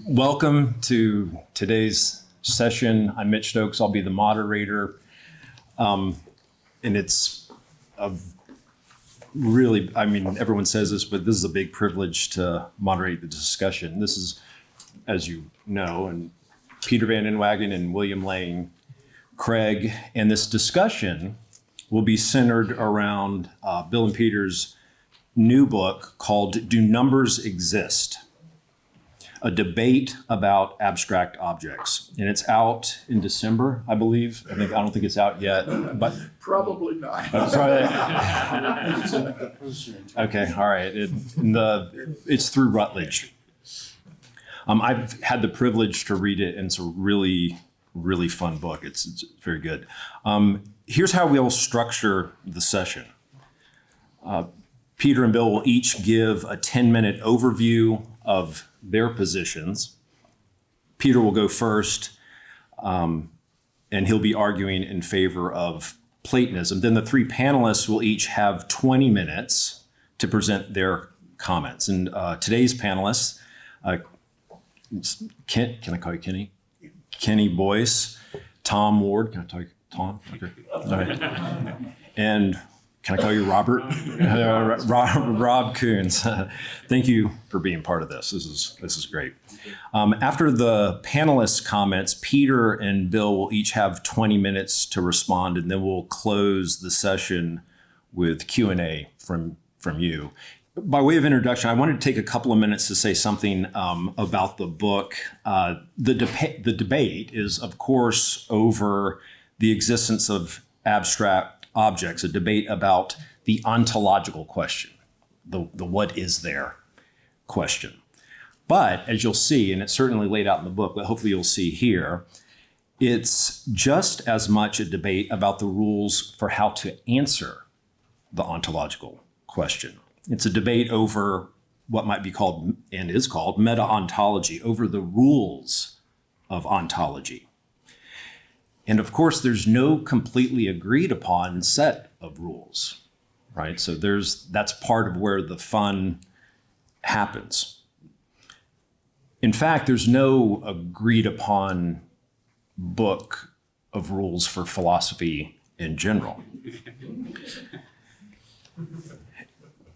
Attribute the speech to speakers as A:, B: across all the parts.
A: Welcome to today's session. I'm Mitch Stokes. I'll be the moderator. And it's a really, everyone says this, but this is a big privilege to moderate the discussion. This is, as you know, and Peter Van Inwagen and William Lane Craig. And this discussion will be centered around Bill and Peter's new book called Do Numbers Exist? A debate about abstract objects. And it's out in December, I believe. I don't think it's out yet, but
B: probably not.
A: Okay, all right. It's through Routledge. I've had the privilege to read it, and it's a really, really fun book. It's very good. Here's how we'll structure the session. Peter and Bill will each give a 10-minute overview of their positions. Peter will go first, and he'll be arguing in favor of Platonism. Then the three panelists will each have 20 minutes to present their comments. And today's panelists, can I call you Kenny? Kenny Boyce, Tom Ward. Can I call you Tom? Okay. All right. And can I call you Robert? Rob Koons. Thank you for being part of this. This is great. After the panelists' comments, Peter and Bill will each have 20 minutes to respond, and then we'll close the session with Q&A from you. By way of introduction, I wanted to take a couple of minutes to say something about the book. The debate is, of course, over the existence of abstract objects, a debate about the ontological question, the what is there question. But as you'll see, and it's certainly laid out in the book, but hopefully you'll see here, it's just as much a debate about the rules for how to answer the ontological question. It's a debate over what might be called, and is called, meta-ontology, over the rules of ontology. And of course, there's no completely agreed upon set of rules, right? So that's part of where the fun happens. In fact, there's no agreed upon book of rules for philosophy in general.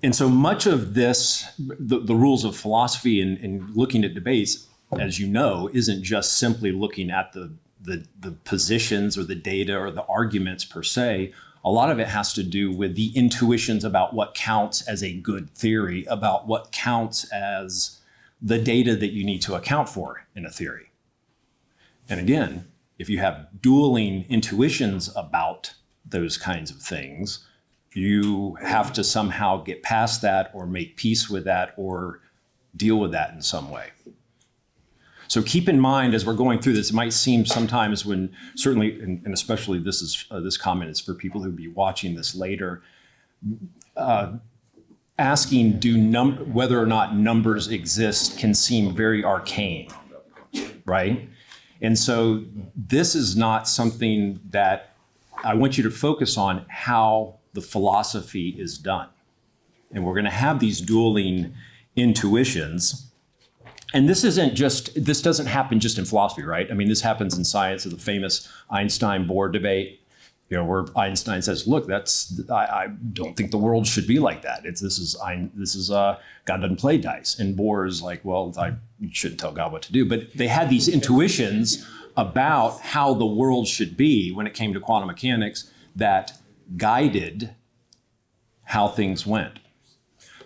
A: And so much of this, the rules of philosophy and looking at debates, as you know, isn't just simply looking at the positions or the data or the arguments per se. A lot of it has to do with the intuitions about what counts as a good theory, about what counts as the data that you need to account for in a theory. And again, if you have dueling intuitions about those kinds of things, you have to somehow get past that or make peace with that or deal with that in some way. So keep in mind as we're going through this, it might seem sometimes when certainly, and especially this comment is for people who'll be watching this later, asking whether or not numbers exist can seem very arcane, right? And so this is not something that I want you to focus on how the philosophy is done. And we're going to have these dueling intuitions. And this doesn't happen just in philosophy, right? I mean, this happens in science, the famous Einstein-Bohr debate, where Einstein says, look, I don't think the world should be like that. God doesn't play dice. And Bohr is like, well, I shouldn't tell God what to do. But they had these intuitions about how the world should be when it came to quantum mechanics that guided how things went.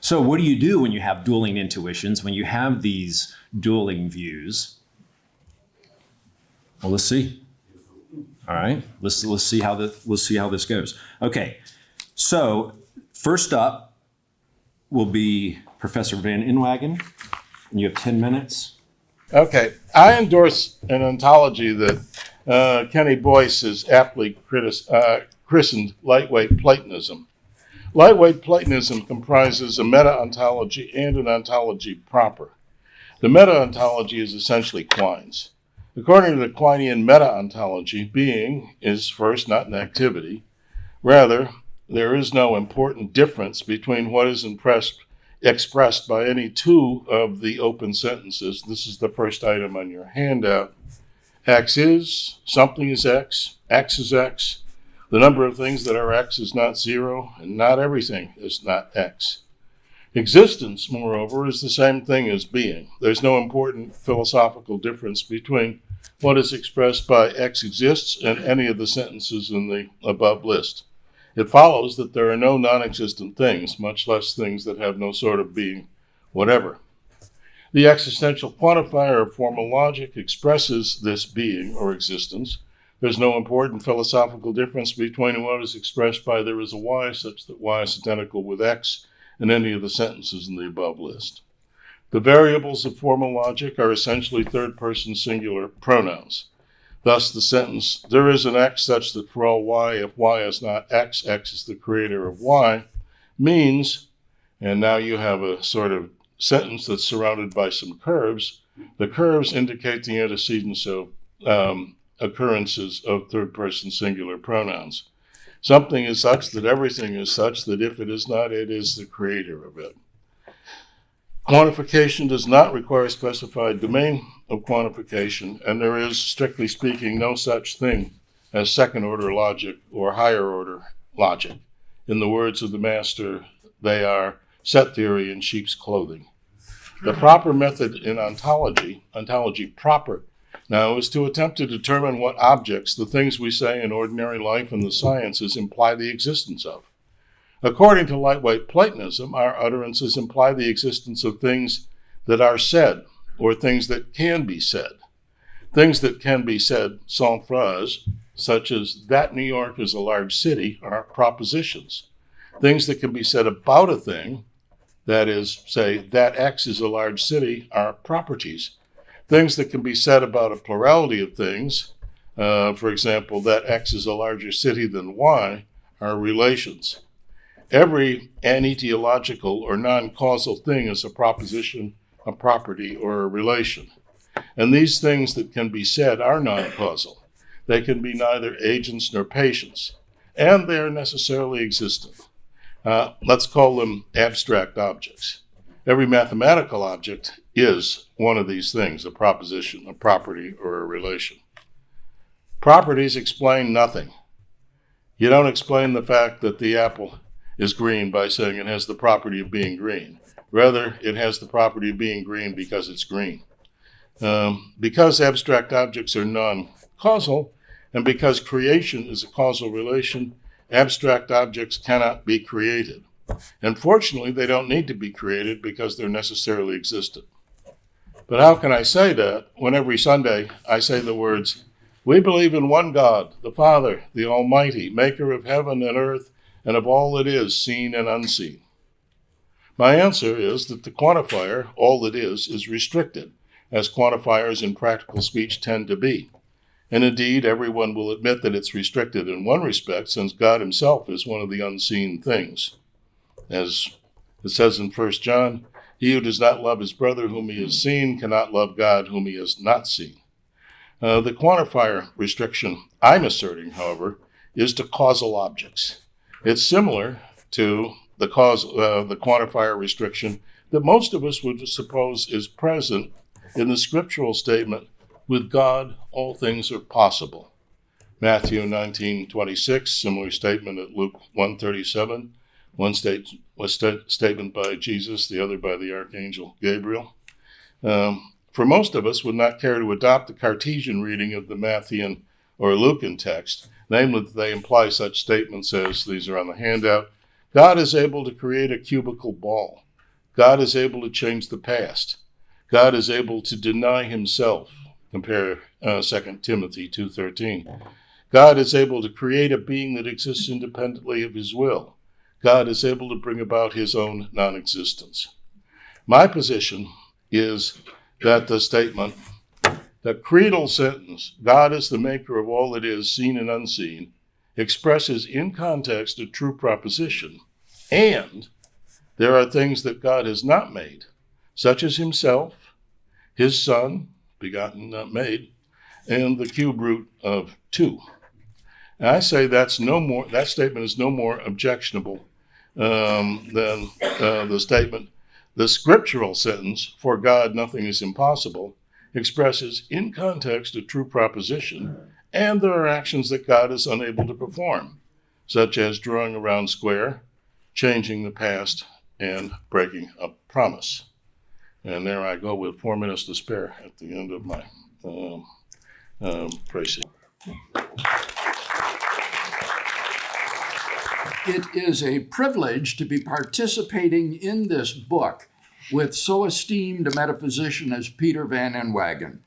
A: So what do you do when you have dueling intuitions, when you have these dueling views? Well, let's see. All right, let's see how this goes. Okay, so first up will be Professor Van Inwagen, and you have 10 minutes.
B: Okay, I endorse an ontology that Kenny Boyce has aptly christened lightweight Platonism. Lightweight Platonism comprises a meta-ontology and an ontology proper. The meta-ontology is essentially Quine's. According to the Quinean meta-ontology, being is first not an activity. Rather, there is no important difference between what is expressed by any two of the open sentences. This is the first item on your handout. X is, something is X is X. The number of things that are X is not zero, and not everything is not X. Existence, moreover, is the same thing as being. There's no important philosophical difference between what is expressed by X exists and any of the sentences in the above list. It follows that there are no non-existent things, much less things that have no sort of being, whatever. The existential quantifier of formal logic expresses this being or existence. There's no important philosophical difference between what is expressed by there is a Y, such that Y is identical with X in any of the sentences in the above list. The variables of formal logic are essentially third-person singular pronouns. Thus, the sentence, there is an X such that for all Y, if Y is not X, X is the creator of Y, means, and now you have a sort of sentence that's surrounded by some curves. The curves indicate the antecedents of occurrences of third-person singular pronouns. Something is such that everything is such that if it is not, it is the creator of it. Quantification does not require a specified domain of quantification, and there is, strictly speaking, no such thing as second-order logic or higher-order logic. In the words of the master, they are set theory in sheep's clothing. The proper method in ontology proper, now, is to attempt to determine what objects, the things we say in ordinary life and the sciences, imply the existence of. According to lightweight Platonism, our utterances imply the existence of things that are said, or things that can be said. Things that can be said sans phrase, such as that New York is a large city, are propositions. Things that can be said about a thing, that is, say, that X is a large city, are properties. Things that can be said about a plurality of things, for example, that X is a larger city than Y, are relations. Every anetiological or non-causal thing is a proposition, a property, or a relation. And these things that can be said are non-causal. They can be neither agents nor patients, and they are necessarily existent. Let's call them abstract objects. Every mathematical object is one of these things, a proposition, a property, or a relation. Properties explain nothing. You don't explain the fact that the apple is green by saying it has the property of being green. Rather, it has the property of being green because it's green. Because abstract objects are non-causal, and because creation is a causal relation, abstract objects cannot be created. And fortunately, they don't need to be created because they're necessarily existent. But how can I say that when every Sunday I say the words, "We believe in one God, the Father, the Almighty, maker of heaven and earth, and of all that is seen and unseen"? My answer is that the quantifier, all that is restricted, as quantifiers in practical speech tend to be. And indeed, everyone will admit that it's restricted in one respect, since God himself is one of the unseen things. As it says in 1 John, he who does not love his brother whom he has seen cannot love God whom he has not seen. The quantifier restriction I'm asserting, however, is to causal objects. It's similar to the quantifier restriction that most of us would suppose is present in the scriptural statement, "With God, all things are possible." Matthew 19:26, similar statement at Luke 1:37, one statement by Jesus, the other by the Archangel Gabriel. For most of us would not care to adopt the Cartesian reading of the Matthean or Lucan text, namely that they imply such statements as, these are on the handout, God is able to create a cubical ball. God is able to change the past. God is able to deny himself. Compare 2 Timothy 2:13. God is able to create a being that exists independently of his will. God is able to bring about his own non-existence. My position is that the statement, the creedal sentence, God is the maker of all that is, seen and unseen, expresses in context a true proposition, And there are things that God has not made, such as himself, his Son, begotten, not made, and the cube root of 2. And I say that statement is no more objectionable than the statement, the scriptural sentence, for God nothing is impossible, expresses in context a true proposition, and there are actions that God is unable to perform, such as drawing a round square, changing the past, and breaking a promise. And there I go with 4 minutes to spare at the end of my precis.
C: It is a privilege to be participating in this book with so esteemed a metaphysician as Peter Van Inwagen.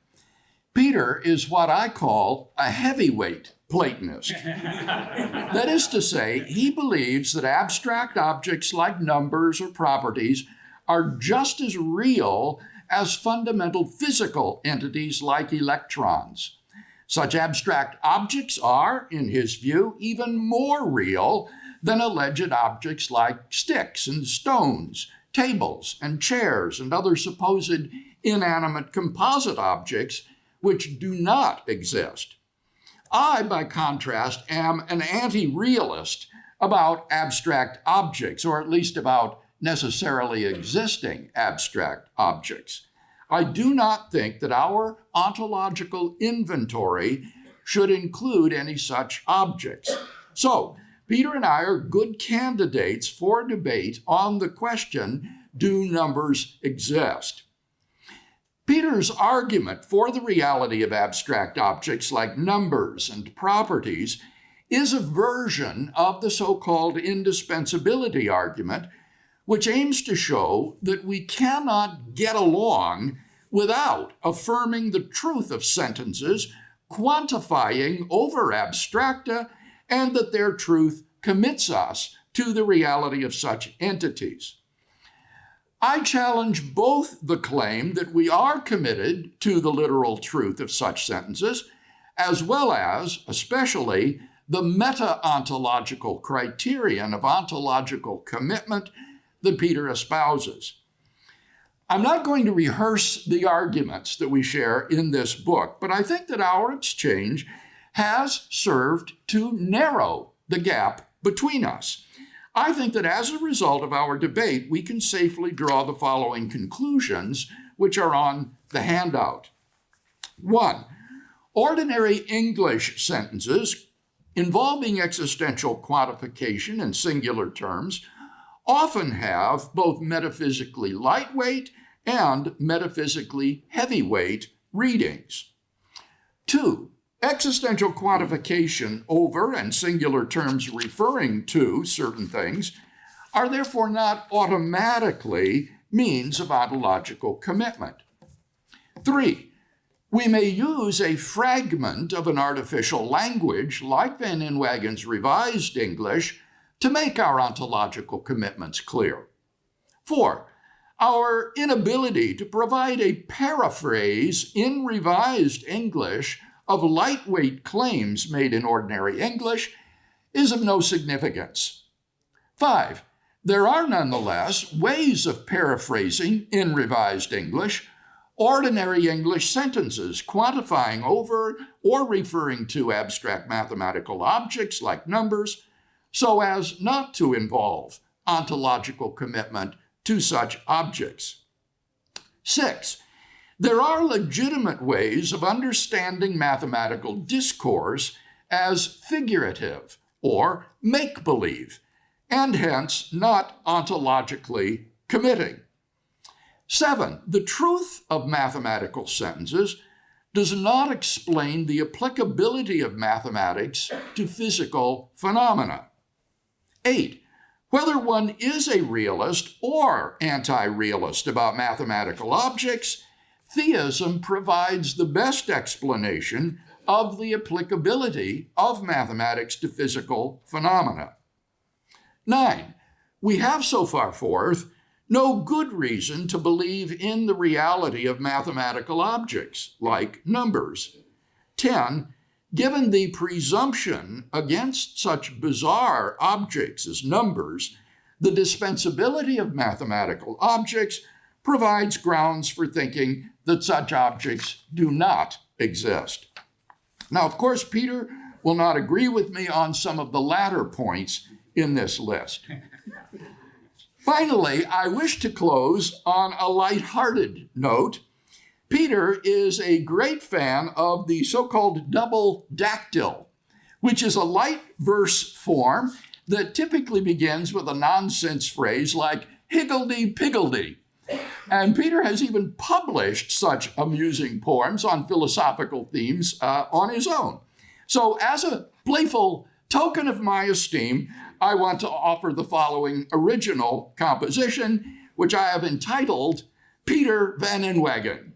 C: Peter is what I call a heavyweight Platonist. That is to say, he believes that abstract objects like numbers or properties are just as real as fundamental physical entities like electrons. Such abstract objects are, in his view, even more real than alleged objects like sticks and stones, tables and chairs, and other supposed inanimate composite objects which do not exist. I, by contrast, am an anti-realist about abstract objects, or at least about necessarily existing abstract objects. I do not think that our ontological inventory should include any such objects. So, Peter and I are good candidates for debate on the question, do numbers exist? Peter's argument for the reality of abstract objects like numbers and properties is a version of the so-called indispensability argument, which aims to show that we cannot get along without affirming the truth of sentences, quantifying over abstracta, and that their truth commits us to the reality of such entities. I challenge both the claim that we are committed to the literal truth of such sentences, as well as, especially, the meta-ontological criterion of ontological commitment that Peter espouses. I'm not going to rehearse the arguments that we share in this book, but I think that our exchange has served to narrow the gap between us. I think that as a result of our debate, we can safely draw the following conclusions, which are on the handout. 1, ordinary English sentences involving existential quantification in singular terms often have both metaphysically lightweight and metaphysically heavyweight readings. 2, existential quantification over and singular terms referring to certain things are therefore not automatically means of ontological commitment. 3, we may use a fragment of an artificial language like Van Inwagen's Revised English to make our ontological commitments clear. 4, our inability to provide a paraphrase in Revised English of lightweight claims made in ordinary English is of no significance. 5, there are nonetheless ways of paraphrasing in Revised English ordinary English sentences quantifying over or referring to abstract mathematical objects like numbers so as not to involve ontological commitment to such objects. 6, there are legitimate ways of understanding mathematical discourse as figurative or make-believe, and hence not ontologically committing. 7, the truth of mathematical sentences does not explain the applicability of mathematics to physical phenomena. 8, whether one is a realist or anti-realist about mathematical objects, theism provides the best explanation of the applicability of mathematics to physical phenomena. 9, we have so far forth no good reason to believe in the reality of mathematical objects like numbers. 10, given the presumption against such bizarre objects as numbers, the dispensability of mathematical objects provides grounds for thinking that such objects do not exist. Now, of course, Peter will not agree with me on some of the latter points in this list. Finally, I wish to close on a lighthearted note. Peter is a great fan of the so-called double dactyl, which is a light verse form that typically begins with a nonsense phrase like higgledy-piggledy. And Peter has even published such amusing poems on philosophical themes on his own. So as a playful token of my esteem, I want to offer the following original composition, which I have entitled Peter Van Inwagen.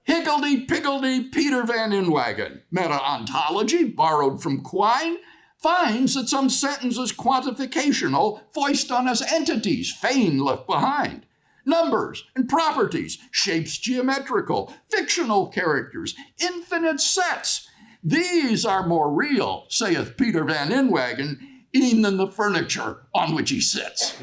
C: Higgledy-piggledy Peter Van Inwagen, meta-ontology borrowed from Quine, finds that some sentence is quantificational, foist on as entities, fain left behind. Numbers and properties, shapes geometrical, fictional characters, infinite sets. These are more real, saith Peter Van Inwagen, e'en than the furniture on which he sits.